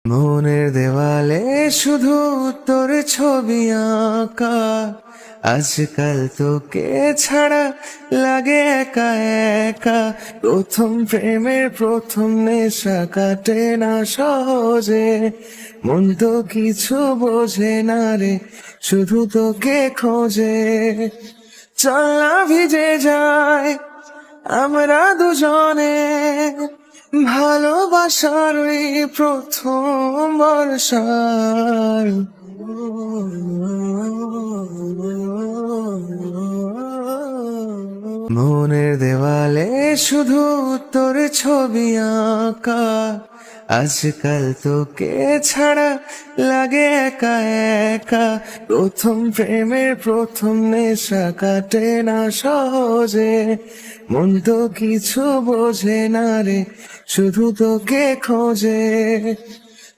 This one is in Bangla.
মনের দেওয়ালে শুধু তোর ছবি আঁকা, আজকাল তোকে ছাড়া লাগে একা একা। প্রথম প্রেমের প্রথম নেশা কাটে না সহজে, মন তো কিছু বোঝে না রে, শুধু তোকে খোঁজে। চল না ভিজে যায় আমরা দুজনে, ভালোবাসার ওই প্রথম বর্ষার। মনের দেওয়ালে শুধু তোর ছবি আঁকা, আজকাল তোকে ছাড়া লাগে একা একা। প্রথম প্রেমের প্রথম নেশা কাটে না সহজে, মন তো কিছু বোঝে না রে, শুধু তোকে খোঁজে।